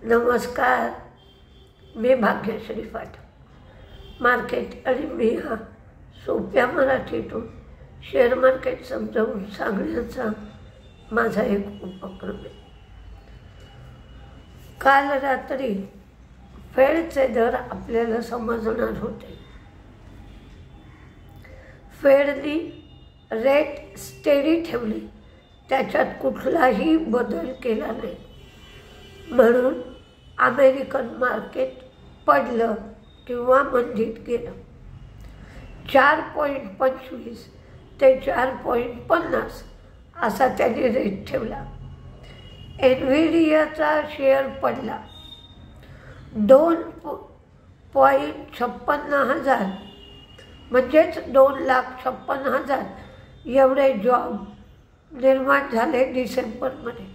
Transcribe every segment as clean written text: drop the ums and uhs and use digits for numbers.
नमस्कार, मी भाग्यश्री पाटील. मार्केट आणि मी हा सोप्या मराठीतून शेअर मार्केट समजावून सांगण्याचा माझा एक उपक्रम आहे. काल रात्री फेडचे दर आपल्याला समजणार होते. फेडनी रेट स्टेडी ठेवली, त्याच्यात कुठलाही बदल केला नाही. म्हणून अमेरिकन मार्केट पडलं किंवा मंदीत गेलं. 4.25 ते 4.50 असा त्यांनी रेट ठेवला. एनव्हिडियाचा शेअर पडला. 2,56,000 म्हणजेच 2,56,000 एवढे जॉब निर्माण झाले डिसेंबरमध्ये.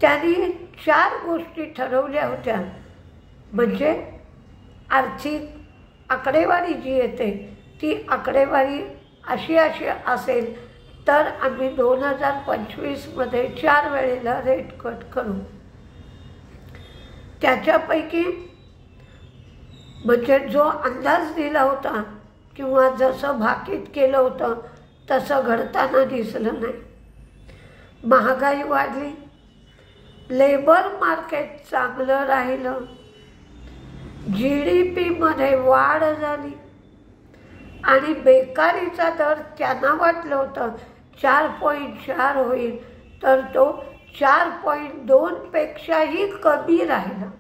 त्यांनी 4 गोष्टी ठरवल्या होत्या. म्हणजे आर्थिक आकडेवारी जी येते ती आकडेवारी अशी असेल तर आम्ही 2025मध्ये 4 वेळेला रेट कट करू. त्याच्यापैकी म्हणजे जो अंदाज दिला होता किंवा जसं भाकीत केलं होतं तसं घडताना दिसलं नाही. महागाई वाढली, लेबर मार्केट चांगलं राहिलं, GDPमध्ये वाढ झाली आणि बेकारीचा दर त्यांना वाटलं होतं 4.4 होईल, तर तो 4.2 पेक्षाही कमी राहिला.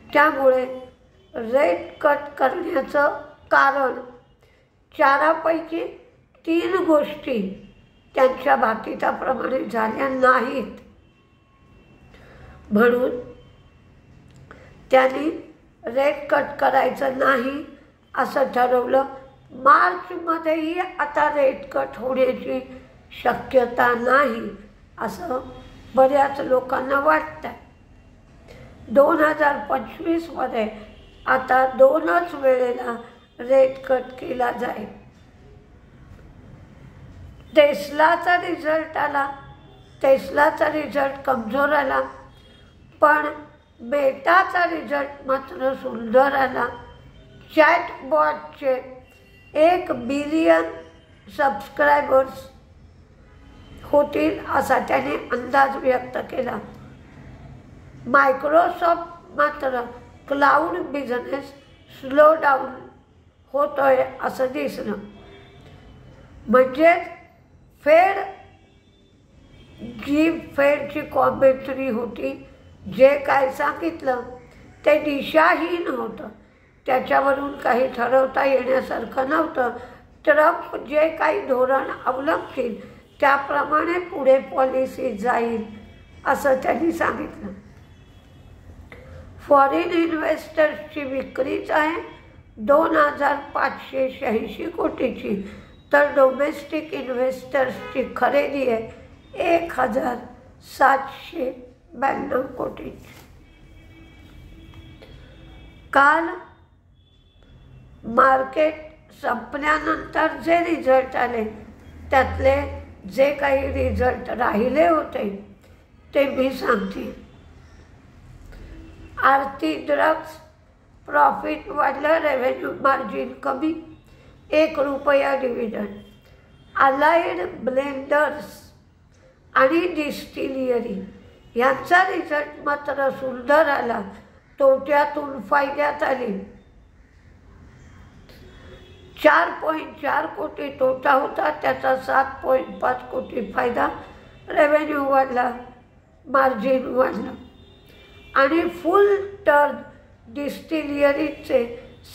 त्यामुळे रेट कट करण्याचं कारण 4पैकी 3 गोष्टी त्यांच्या भाकिताप्रमाणे झाल्या नाहीत. म्हणून त्यांनी रेट कट करायचं नाही असं ठरवलं. मार्चमध्येही आता रेट कट होण्याची शक्यता नाही असं बऱ्याच लोकांना वाटतं. 2025मध्ये आता 2च वेळेला रेट कट केला जाईल. टेस्लाचा रिझल्ट आला. टेस्लाचा रिझल्ट कमजोर आला, पण मेटाचा रिझल्ट मात्र सुंदर आला. चॅटबॉटचे 1 बिलियन सबस्क्रायबर्स होतील असा त्याने अंदाज व्यक्त केला. मायक्रोसॉफ्ट मात्र क्लाउड बिझनेस स्लो डाऊन होतोय असं दिसलं. म्हणजेच फेडची कॉमेंट्री होती, जे काय सांगितलं ते दिशाहीन होतं. त्याच्यावरून काही ठरवता येण्यासारखं नव्हतं. ट्रम्प जे काही धोरण अवलंबतील त्याप्रमाणे पुढे पॉलिसी जाईल असं त्यांनी सांगितलं. फॉरेन इन्व्हेस्टर्सची विक्रीच आहे 2,586 कोटीची, तर डोमेस्टिक इन्व्हेस्टर्सची खरेदी आहे 1,792 कोटीची. काल मार्केट संपल्यानंतर जे रिझल्ट आले त्यातले जे काही रिझल्ट राहिले होते ते मी सांगते. आरती ड्रग्स प्रॉफिट वाढलं, रेव्हेन्यू मार्जिन कमी, ₹1 डिव्हिडंड. अलाइड ब्लेंडर्स आणि डिस्टिलियरी यांचा रिझल्ट मात्र सुंदर आला. तोट्यातून फायद्यात आली. 4.4 कोटी तोटा होता, त्याचा 7.5 कोटी फायदा. रेव्हेन्यू वाढला, मार्जिन वाढलं. आणि फुल टर्न डिस्टिलियरीचे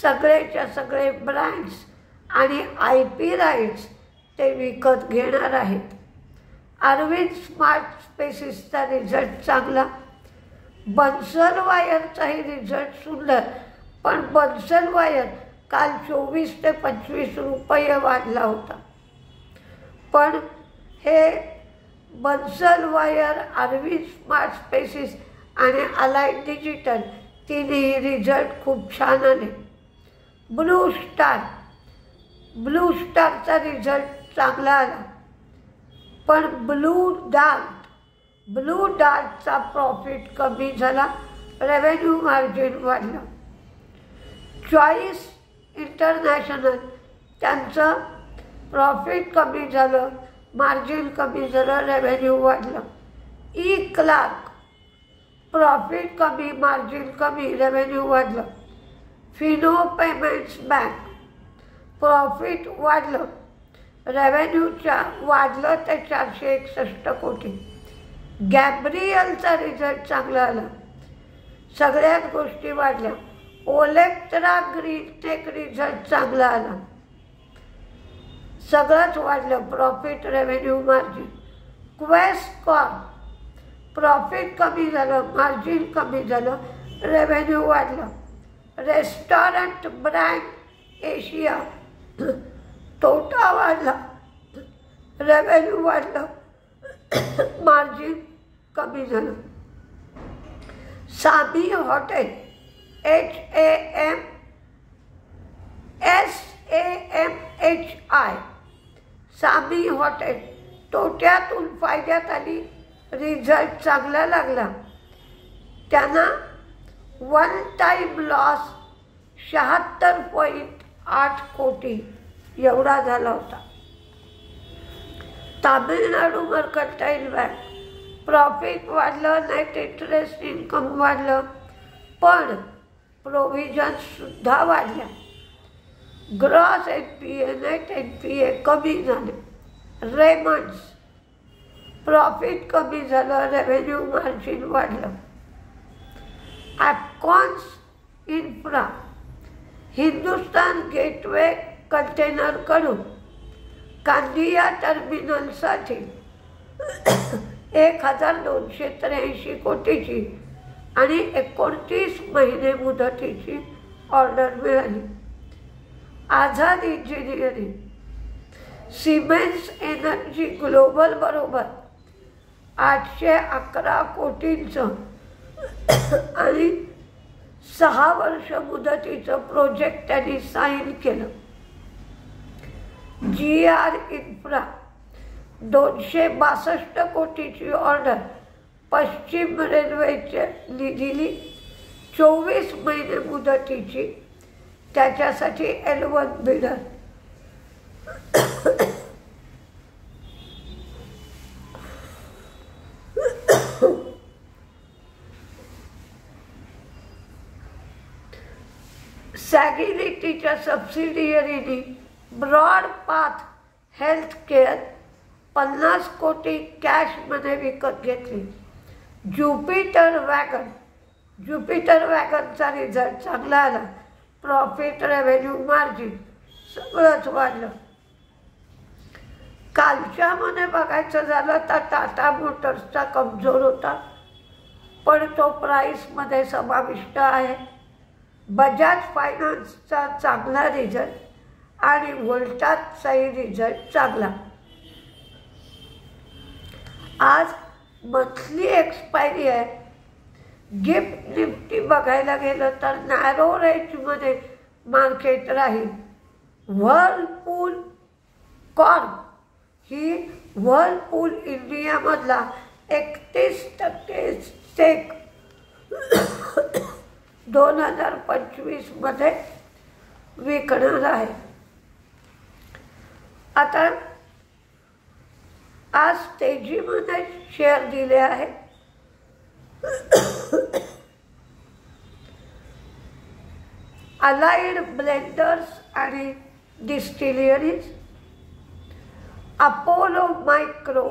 सगळेच्या सगळे ब्रँड्स आणि IP राईट्स ते विकत घेणार आहेत. अरविंद स्मार्ट स्पेसिसचा रिझल्ट चांगला. बन्सल वायरचाही रिझल्ट सुंदर, पण बन्सल वायर काल 24 ते 25 रुपये वाढला होता. पण हे Bansal Wire, Arvind Smart Spaces आणि अलाइड डिजिटल तिन्ही रिझल्ट खूप छान आले. ब्लू स्टारचा रिझल्ट चांगला आला, पण ब्लू डार्ट ब्लू डार्टचा प्रॉफिट कमी झाला, रेव्हेन्यू मार्जिन वाढलं. चॉईस इंटरनॅशनल त्यांचं प्रॉफिट कमी झालं, मार्जिन कमी झालं, रेव्हेन्यू वाढलं. ई क्लार्क प्रॉफिट कमी, मार्जिन कमी, रेव्हेन्यू वाढलं. फिनो पेमेंट्स बँक प्रॉफिट वाढलं, रेव्हेन्यूच्या वाढलं ते 461 कोटी. गॅब्रियलचा रिझल्ट चांगला आला, सगळ्याच गोष्टी वाढल्या. ओलेक्ट्रा ग्रीनटेक रिझल्ट चांगला आला, सगळंच वाढलं, profit, revenue, margin. Quest Corp profit कमी झालं, मार्जिन कमी झालं, रेव्हेन्यू वाढलं. रेस्टॉरंट ब्रँड एशिया तोटा वाढला, रेव्हेन्यू वाढलं, मार्जिन कमी झालं. Samhi Hotel SAMHI Samhi Hotel तोट्यातून फायद्यात आली, रिझल्ट चांगला लागला. त्यांना वन टाईम लॉस 76.8 कोटी एवढा झाला होता. तामिळनाडू मर्कंटाईल बँक प्रॉफिट वाढलं, नेट इंटरेस्ट इन्कम वाढलं, पण प्रोव्हिजन्ससुद्धा वाढल्या. ग्रॉस NPA, नेट NPA कमी झाले. रेमंड्स प्रॉफिट कमी झालं, रेव्हेन्यू, मार्जिन वाढलं. ॲपकॉन्स इन्फ्रा हिंदुस्तान गेटवे कंटेनरकडून कांदिया टर्मिनलसाठी 1283 कोटीची आणि 29 महिने मुदतीची ऑर्डर मिळाली. Azad engineering Siemens energy global बरोबर 811 कोटींचं आणि 6 वर्ष मुदतीचं प्रोजेक्ट त्यांनी साईन केलं. GR इन्फ्रा 262 कोटीची ऑर्डर पश्चिम रेल्वेचे दिली, 24 महिने मुदतीची, त्याच्यासाठी L1 बिडर. सॅगिलिटीच्या सबसिडियरीनी ब्रॉड पाथ हेल्थ केअर 50 कोटी कॅशमध्ये विकत घेतली. ज्युपिटर वॅगनचा रिझल्ट चांगला आला, प्रॉफिट, रेव्हेन्यू, मार्जिन सगळंच वाढलं. कालच्यामध्ये बघायचं झालं तर टाटा मोटर्सचा कमजोर होता, पण तो प्राईसमध्ये समाविष्ट आहे. बजाज फायनान्सचा चांगला रिझल्ट आणि व्होल्टासचाही रिझल्ट चांगला. आज मंथली एक्सपायरी आहे. गिफ्ट निफ्टी बघायला गेलं तर नॅरो रेंजमध्ये मार्केट राहील. व्हर्लपूल कॉर्प ही व्हर्लपूल इंडियामधला 31% स्टेक 2025 मध्ये विकणार आहे. आता आज तेजीमध्ये शेअर दिले आहेत. अलाइड ब्लेंडर्स आणि Distilleries, Apollo Micro,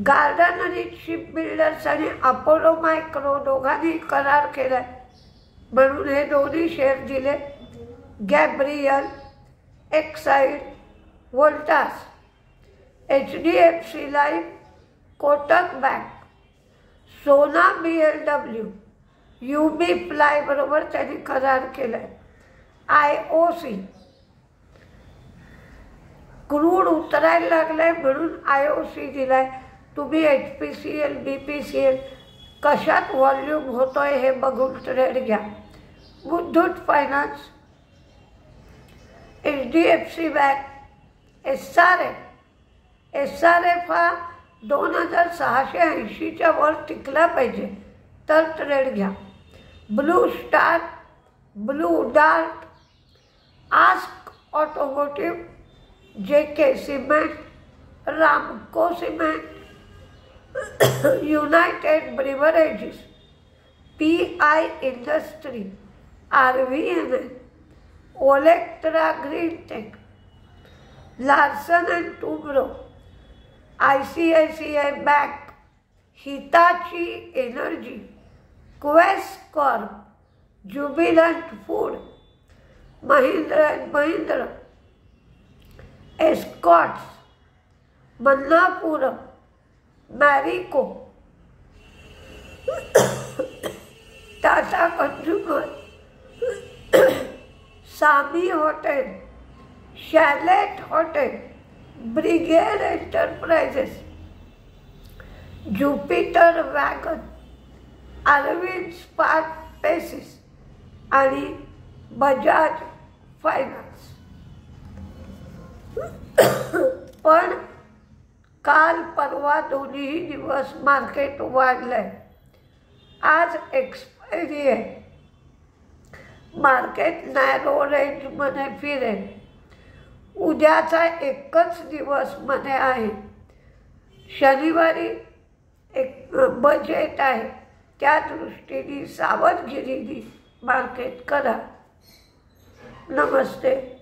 Garden Reach Ship Builders आणि अपोलो मायक्रो दोघांनी करार केला म्हणून हे दोन्ही शेअर दिले. Gabriel, Exide, Voltas, HDFC Life, Kotak Bank, Sona BLW, UB Ply बरोबर त्यांनी करार केलाय. IOC क्रूड उतरायला लागलाय म्हणून IOC दिलाय. तुम्ही HPCL, BPCL कशात व्हॉल्यूम होतोय हे बघून ट्रेड घ्या. Muthoot Finance, HDFC Bank, SRF हा 2680च्या वर टिकला पाहिजे तर ट्रेड घ्या. Blue Star, Blue Dart, Ask Automotive, JK Cement, Ramco Cement, United Breweries, PI Industry, RVNL, Olectra Greentech, Larsen and Toubro, ICICI Bank, Hitachi Energy, Quest Corp, Jubilant Food, Mahindra and Mahindra, Escorts, Manappuram, Marico, Tata Consumer, Samhi Hotel, Chalet Hotel, Brigade Enterprises, Jupiter Wagon, Arvind स्पार्क पेसिस आणि Bajaj finance. पण काल परवा दोन्ही दिवस market वाढलंय. आज एक्सपायरी आहे. मार्केट नॅरो रेंजमध्ये फिरेल. उद्याचा एकच दिवस मध्ये आहे. शनिवारी एक बजेट आहे. त्या दृष्टीने सावधगिरीने मार्केट करा. नमस्ते.